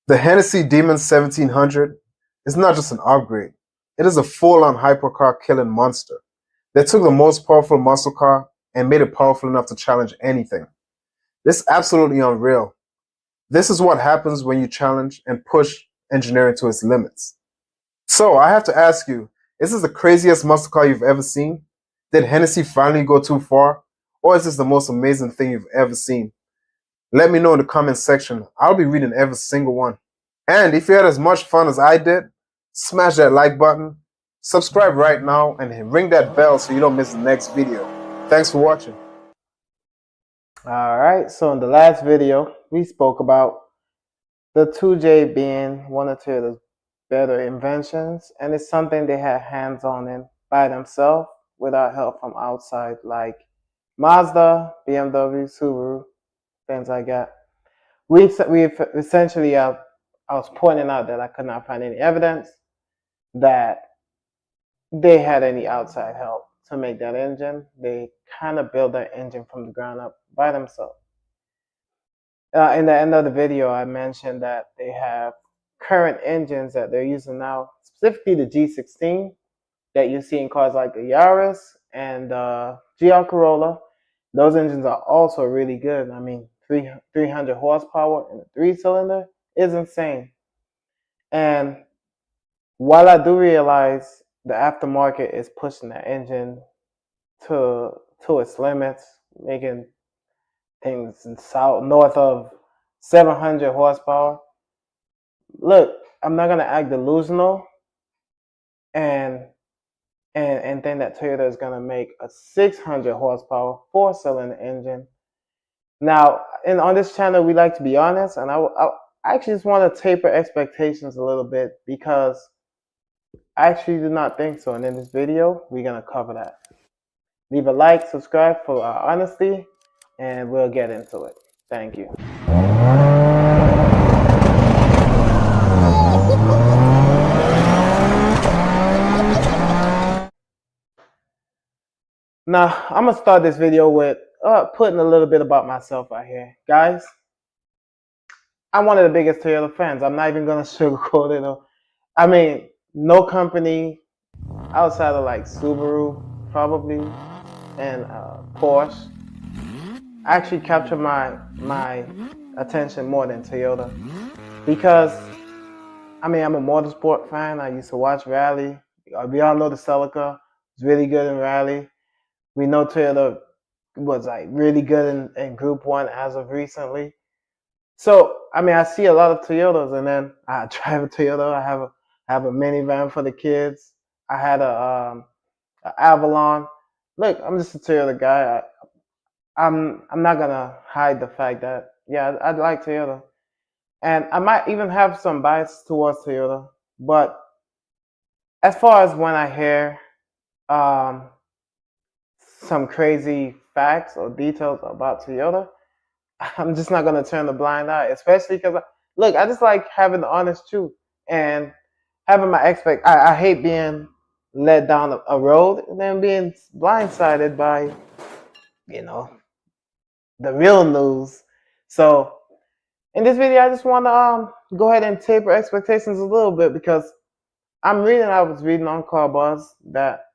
The Hennessey Demon 1700 is not just an upgrade. It is a full-on hypercar killing monster. They took the most powerful muscle car and made it powerful enough to challenge anything. This is absolutely unreal. This is what happens when you challenge and push engineering to its limits. So I have to ask you, is this the craziest muscle car you've ever seen? Did Hennessey finally go too far? Or is this the most amazing thing you've ever seen? Let me know in the comment section. I'll be reading every single one. And if you had as much fun as I did, smash that like button, subscribe right now, and ring that bell so you don't miss the next video. Thanks for watching. Alright, so in the last video, we spoke about the 2J being one or two of the better inventions, and it's something they had hands-on in by themselves without help from outside, like Mazda, BMW, Subaru, things like that. we've essentially, I was pointing out that I could not find any evidence that they had any outside help to make that engine. They kind of built that engine from the ground up by themselves. In the end of the video, I mentioned that they have current engines that they're using now, specifically the G16 that you see in cars like the Yaris and GL Corolla. Those engines are also really good. I mean, 300 horsepower in a 3-cylinder is insane. And while I do realize the aftermarket is pushing the engine to its limits, making things north of 700 horsepower. Look, I'm not gonna act delusional and think that Toyota is gonna make a 600 horsepower 4-cylinder engine. Now, on this channel, we like to be honest, and I actually just want to taper expectations a little bit because I actually do not think so. And in this video, we're gonna cover that. Leave a like, subscribe for our honesty, and we'll get into it. Thank you. Now, I'm going to start this video with putting a little bit about myself out here. Guys, I'm one of the biggest Toyota fans. I'm not even going to sugarcoat it. I mean, no company outside of like Subaru, probably, and Porsche actually captured my attention more than Toyota. Because, I mean, I'm a motorsport fan. I used to watch rally. We all know the Celica was really good in rally. We know Toyota was like really good in Group 1 as of recently. So, I mean, I see a lot of Toyotas, and then I drive a Toyota. I have a minivan for the kids. I had a Avalon. Look, I'm just a Toyota guy. I'm not gonna hide the fact that I like Toyota, and I might even have some bias towards Toyota. But as far as when I hear some crazy facts or details about Toyota, I'm just not gonna turn a blind eye, especially because look, I just like having the honest truth and having my I hate being led down a road and then being blindsided by, the real news. So in this video, I just want to go ahead and taper expectations a little bit because I was reading on Car Buzz that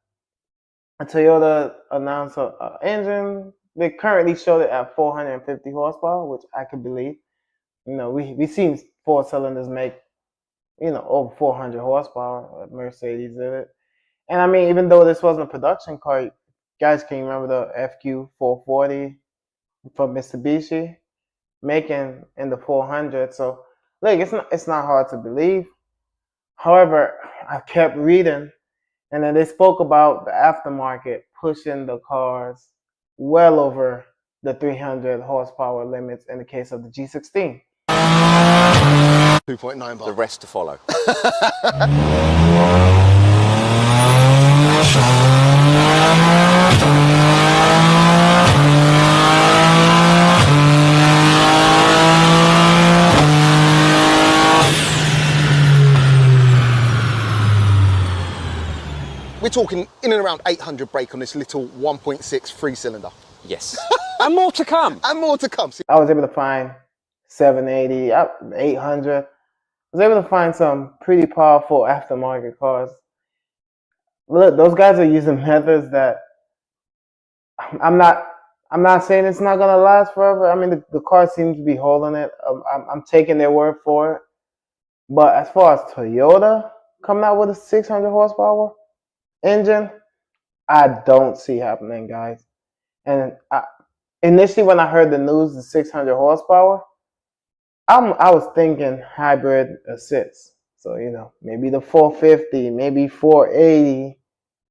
Toyota announced an engine. They currently showed it at 450 horsepower, which I can believe. We seen 4-cylinders make, over 400 horsepower. Mercedes did it. And I mean, even though this wasn't a production car, you guys can remember the FQ 440 from Mitsubishi making in the 400. So look, it's not hard to believe. However, I kept reading, and then they spoke about the aftermarket pushing the cars well over the 300 horsepower limits in the case of the G16. 2.9 bar. The rest to follow. We're talking in and around 800 brake on this little 1.6 3-cylinder. Yes. And more to come. And more to come. I was able to find 780, 800. I was able to find some pretty powerful aftermarket cars. Look, those guys are using methods that I'm not saying it's not gonna last forever. I mean, the car seems to be holding it. I'm taking their word for it. But as far as Toyota coming out with a 600 horsepower engine, I don't see happening, guys. And initially, when I heard the news, the 600 horsepower, I was thinking hybrid assist. So, maybe the 450, maybe 480,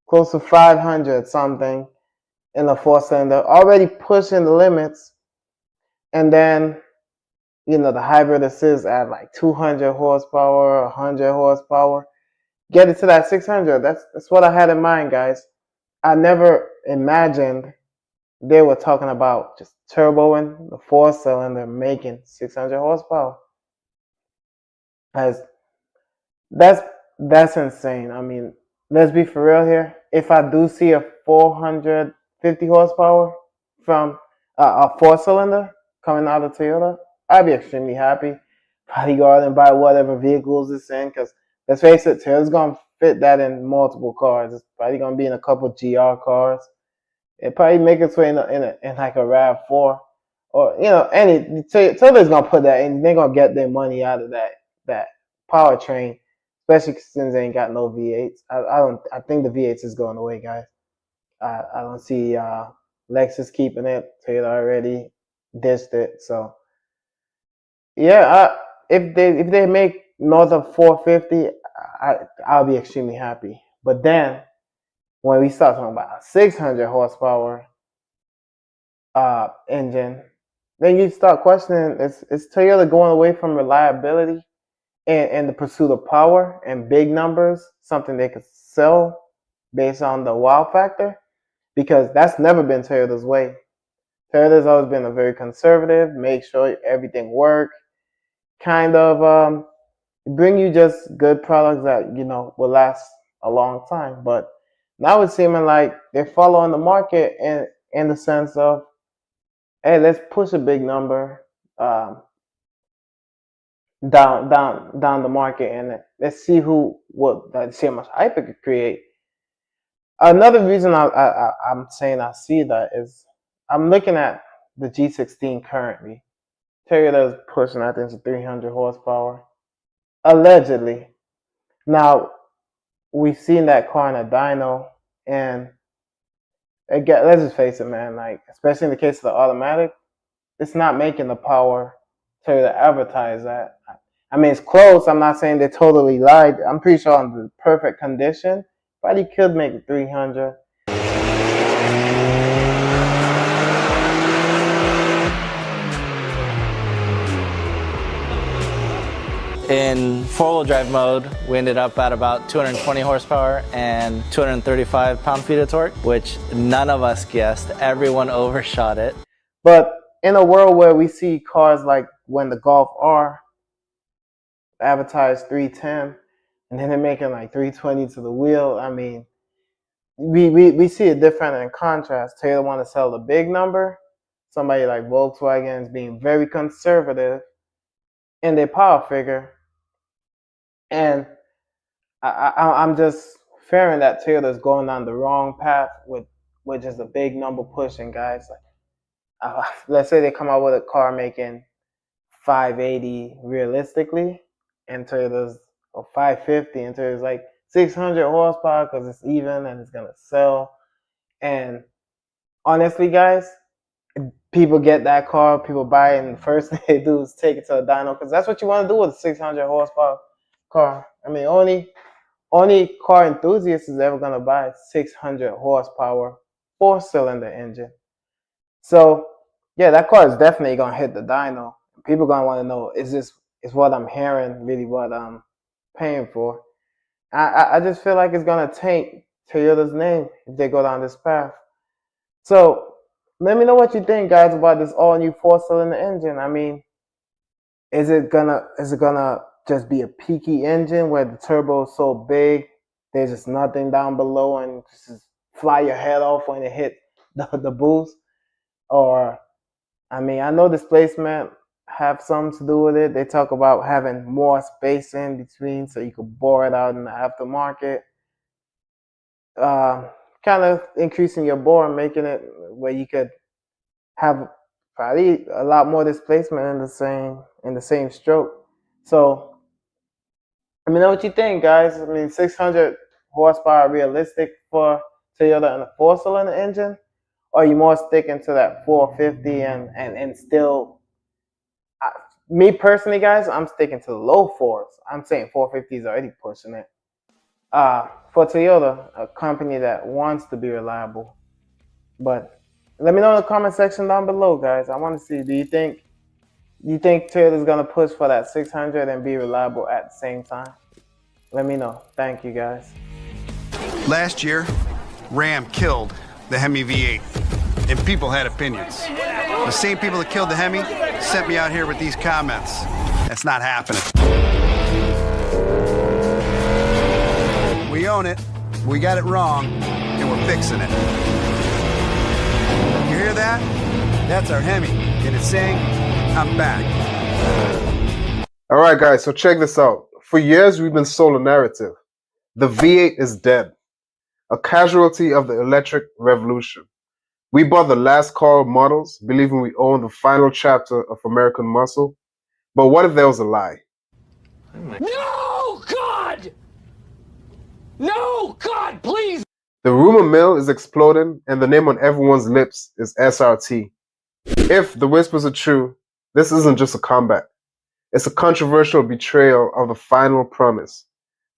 close to 500 something in a 4-cylinder, already pushing the limits. And then, the hybrid assist at like 200 horsepower, 100 horsepower. Get it to that 600. That's what I had in mind, guys. I never imagined they were talking about just turboing the 4-cylinder making 600 horsepower. As that's insane. I mean, let's be for real here. If I do see a 450 horsepower from a 4-cylinder coming out of Toyota, I'd be extremely happy. Probably go out and buy whatever vehicles it's in, because let's face it, Toyota's gonna fit that in multiple cars. It's probably gonna be in a couple GR cars. It probably make its way in like a RAV4, or any Toyota's gonna put that in. They're gonna get their money out of that powertrain, especially since they ain't got no V8s. I think the V8s is going away, guys. I don't see Lexus keeping it. Toyota already ditched it. So yeah, if they make north of 450, I'll be extremely happy. But then when we start talking about a 600 horsepower engine, then you start questioning: is Toyota going away from reliability and the pursuit of power and big numbers, something they could sell based on the wow factor? Because that's never been Toyota's way. Toyota's always been a very conservative, make sure everything works, kind of bring you just good products that will last a long time. But now it's seeming like they're following the market in the sense of, hey, let's push a big number down the market, and let's see see how much hype it could create. Another reason I'm saying I see that is I'm looking at the G16 currently. Toyota is pushing, I think, it's 300 horsepower, allegedly. Now, we've seen that car in a dyno, and let's just face it, man. Like, especially in the case of the automatic, it's not making the power Toyota advertise that. I mean, it's close. I'm not saying they totally lied. I'm pretty sure on the perfect condition, probably could make it 300. In four-wheel drive mode, we ended up at about 220 horsepower and 235 pound-feet of torque, which none of us guessed. Everyone overshot it. But in a world where we see cars like when the Golf R advertised 310, and then they're making like 320 to the wheel, I mean, we see it different in contrast. Toyota want to sell the big number. Somebody like Volkswagen is being very conservative in their power figure. And I'm just fearing that Toyota's going down the wrong path with just a big number pushing, guys. Like, let's say they come out with a car making 580 realistically, and Toyota's 550, and Toyota's like 600 horsepower because it's even and it's gonna sell. And honestly, guys, people get that car, people buy it, and the first thing they do is take it to a dyno, because that's what you want to do with a 600 horsepower car. I mean, only car enthusiast is ever gonna buy a 600 horsepower 4-cylinder engine. So yeah, that car is definitely gonna hit the dyno. People gonna want to know, is what I'm hearing really what I'm paying for? I just feel like it's gonna taint Toyota's name if they go down this path. So let me know what you think, guys, about this all new 4-cylinder engine. I mean, is it gonna just be a peaky engine where the turbo is so big there's just nothing down below and just fly your head off when it hit the boost? Or, I mean, I know displacement have something to do with it. They talk about having more space in between so you could bore it out in the aftermarket. Kind of increasing your bore and making it where you could have probably a lot more displacement in the same stroke. So let me know what you think, guys. I mean, 600 horsepower realistic for Toyota and a 4-cylinder engine? Or are you more sticking to that 450 and still? Me personally, guys, I'm sticking to the low fours. I'm saying 450 is already pushing it. For Toyota, a company that wants to be reliable. But let me know in the comment section down below, guys. I want to see, do you think Toyota's gonna push for that 600 and be reliable at the same time? Let me know. Thank you, guys. Last year, Ram killed the Hemi V8. and people had opinions. The same people that killed the Hemi sent me out here with these comments. That's not happening. We own it, we got it wrong, and we're fixing it. You hear that? That's our Hemi, and it's saying, I'm back. Alright guys, so check this out. For years we've been sold a narrative. The V8 is dead. A casualty of the electric revolution. We bought the last call models, believing we owned the final chapter of American muscle. But what if there was a lie? No, God! No, God, please! The rumor mill is exploding, and the name on everyone's lips is SRT. If the whispers are true, this isn't just a comeback. It's a controversial betrayal of the final promise.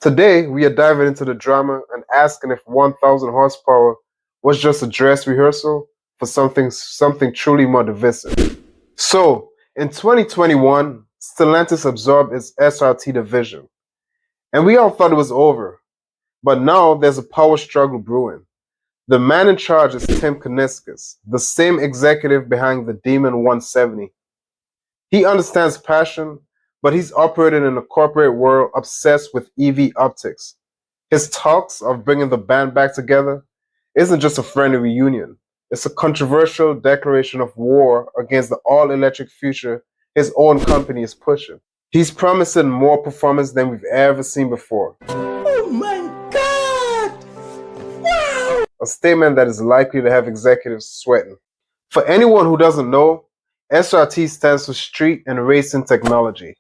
Today, we are diving into the drama and asking if 1,000 horsepower was just a dress rehearsal for something truly more divisive. So, in 2021, Stellantis absorbed its SRT division. And we all thought it was over. But now there's a power struggle brewing. The man in charge is Tim Koenigsegg, the same executive behind the Demon 170. He understands passion, but he's operating in a corporate world obsessed with EV optics. His talks of bringing the band back together isn't just a friendly reunion. It's a controversial declaration of war against the all-electric future his own company is pushing. He's promising more performance than we've ever seen before. Oh my God! Wow! A statement that is likely to have executives sweating. For anyone who doesn't know, SRT stands for Street and Racing Technology.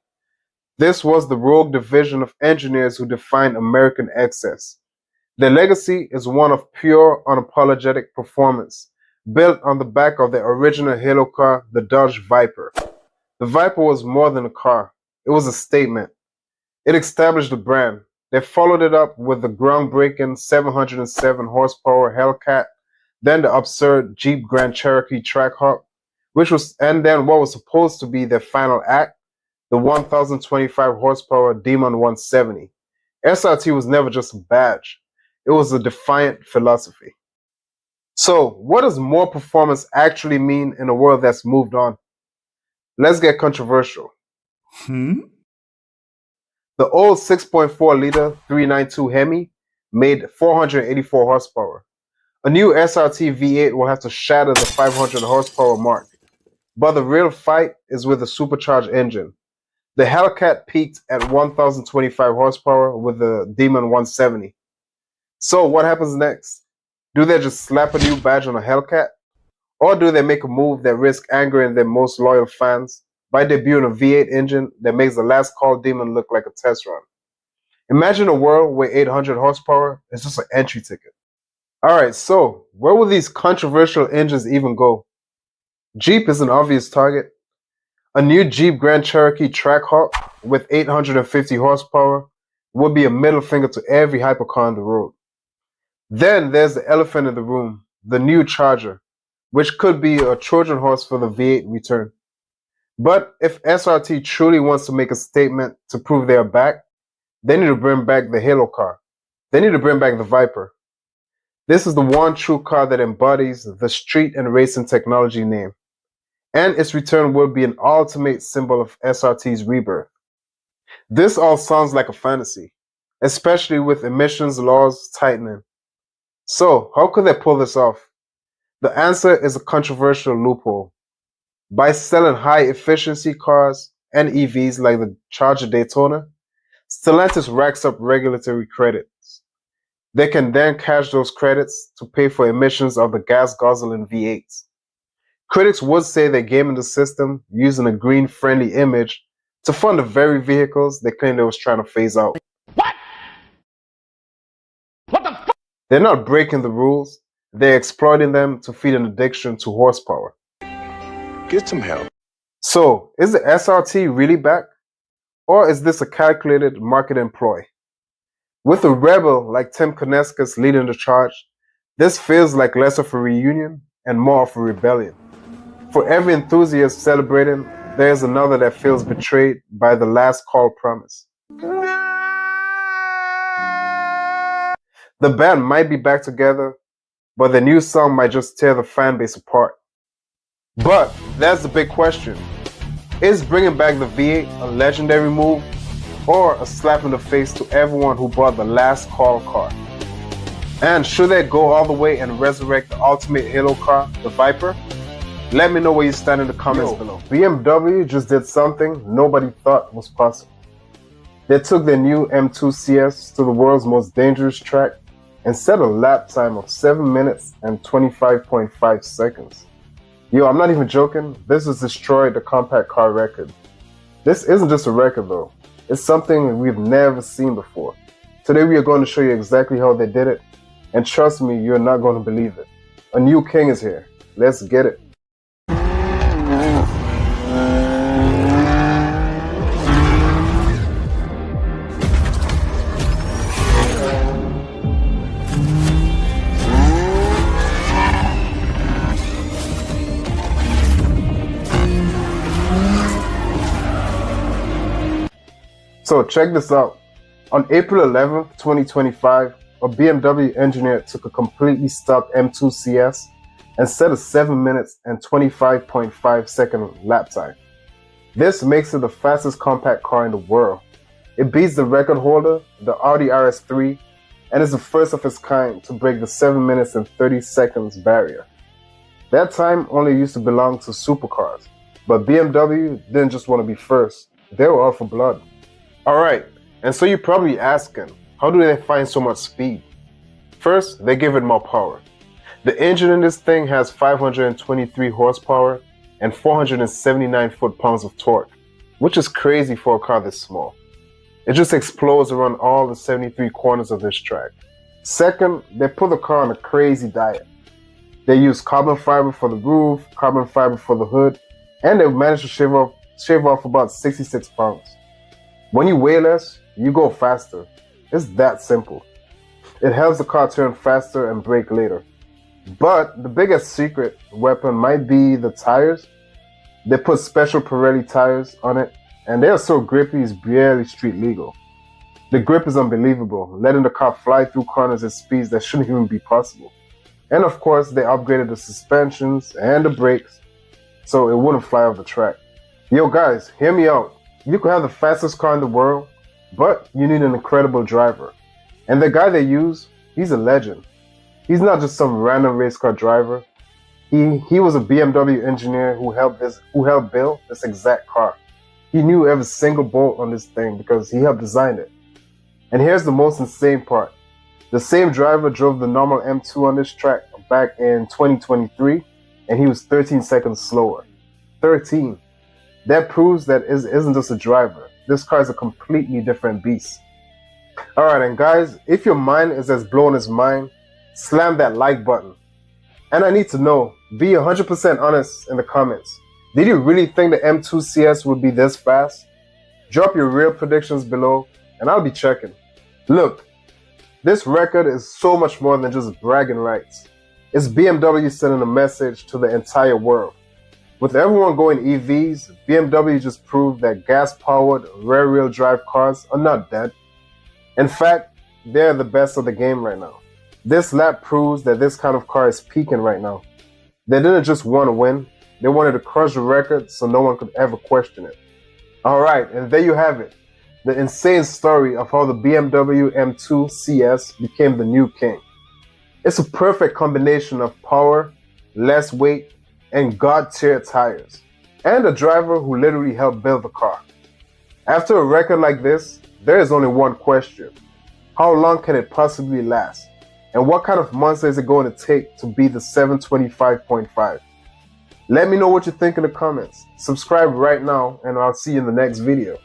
This was the rogue division of engineers who defined American excess. Their legacy is one of pure, unapologetic performance, built on the back of their original halo car, the Dodge Viper. The Viper was more than a car. It was a statement. It established the brand. They followed it up with the groundbreaking 707 horsepower Hellcat, then the absurd Jeep Grand Cherokee Trackhawk, and then what was supposed to be their final act, the 1,025 horsepower Demon 170. SRT was never just a badge. It was a defiant philosophy. So, what does more performance actually mean in a world that's moved on? Let's get controversial. The old 6.4-liter 392 Hemi made 484 horsepower. A new SRT V8 will have to shatter the 500 horsepower mark. But the real fight is with the supercharged engine. The Hellcat peaked at 1,025 horsepower with the Demon 170. So what happens next? Do they just slap a new badge on a Hellcat? Or do they make a move that risks angering their most loyal fans by debuting a V8 engine that makes the last call Demon look like a test run? Imagine a world where 800 horsepower is just an entry ticket. Alright, so where will these controversial engines even go? Jeep is an obvious target. A new Jeep Grand Cherokee Trackhawk with 850 horsepower would be a middle finger to every hypercar on the road. Then there's the elephant in the room, the new Charger, which could be a Trojan horse for the V8 return. But if SRT truly wants to make a statement to prove they are back, they need to bring back the Halo car. They need to bring back the Viper. This is the one true car that embodies the street and racing technology name. And its return will be an ultimate symbol of SRT's rebirth. This all sounds like a fantasy, especially with emissions laws tightening. So, how could they pull this off? The answer is a controversial loophole. By selling high-efficiency cars and EVs like the Charger Daytona, Stellantis racks up regulatory credits. They can then cash those credits to pay for emissions of the gas-guzzling V8s. Critics would say they're gaming the system using a green-friendly image to fund the very vehicles they claim they was trying to phase out. What? What the fuck? They're not breaking the rules, they're exploiting them to feed an addiction to horsepower. Get some help. So, is the SRT really back? Or is this a calculated marketing ploy? With a rebel like Tim Koenigsegg leading the charge, this feels like less of a reunion and more of a rebellion. For every enthusiast celebrating, there's another that feels betrayed by the last call promise. The band might be back together, but the new song might just tear the fan base apart. But that's the big question. Is bringing back the V8 a legendary move or a slap in the face to everyone who bought the last call car? And should they go all the way and resurrect the ultimate halo car, the Viper? Let me know where you stand in the comments below. BMW just did something nobody thought was possible. They took their new M2 CS to the world's most dangerous track and set a lap time of 7 minutes and 25.5 seconds. Yo, I'm not even joking, this has destroyed the compact car record. This isn't just a record though, it's something we've never seen before. Today we are going to show you exactly how they did it, and trust me, you're not going to believe it. A new king is here, let's get it. So check this out. On April 11th, 2025, a BMW engineer took a completely stock M2 CS and set a 7 minutes and 25.5 second lap time. This makes it the fastest compact car in the world. It beats the record holder, the Audi RS3, and is the first of its kind to break the 7 minutes and 30 seconds barrier. That time only used to belong to supercars, but BMW didn't just want to be first, they were out for blood. Alright, and so you're probably asking, how do they find so much speed? First, they give it more power. The engine in this thing has 523 horsepower and 479 foot-pounds of torque, which is crazy for a car this small. It just explodes around all the 73 corners of this track. Second, they put the car on a crazy diet. They use carbon fiber for the roof, carbon fiber for the hood, and they managed to shave off about 66 pounds. When you weigh less, you go faster. It's that simple. It helps the car turn faster and brake later. But the biggest secret weapon might be the tires. They put special Pirelli tires on it, and they are so grippy it's barely street legal. The grip is unbelievable, letting the car fly through corners at speeds that shouldn't even be possible. And of course, they upgraded the suspensions and the brakes so it wouldn't fly off the track. Yo guys, hear me out. You could have the fastest car in the world, but you need an incredible driver. And the guy they use, he's a legend. He's not just some random race car driver. He was a BMW engineer who helped build this exact car. He knew every single bolt on this thing because he helped design it. And here's the most insane part. The same driver drove the normal M2 on this track back in 2023, and he was 13 seconds slower. 13. That proves that it isn't just a driver. This car is a completely different beast. Alright, and guys, if your mind is as blown as mine, slam that like button. And I need to know, be 100% honest in the comments. Did you really think the M2 CS would be this fast? Drop your real predictions below, and I'll be checking. Look, this record is so much more than just bragging rights. It's BMW sending a message to the entire world. With everyone going EVs, BMW just proved that gas-powered, rear-wheel drive cars are not dead. In fact, they're the best of the game right now. This lap proves that this kind of car is peaking right now. They didn't just want to win, they wanted to crush the record so no one could ever question it. Alright, and there you have it. The insane story of how the BMW M2 CS became the new king. It's a perfect combination of power, less weight, and god-tier tires, and a driver who literally helped build the car. After a record like this, there is only one question. How long can it possibly last? And what kind of monster is it going to take to beat the 725.5? Let me know what you think in the comments. Subscribe right now, and I'll see you in the next video.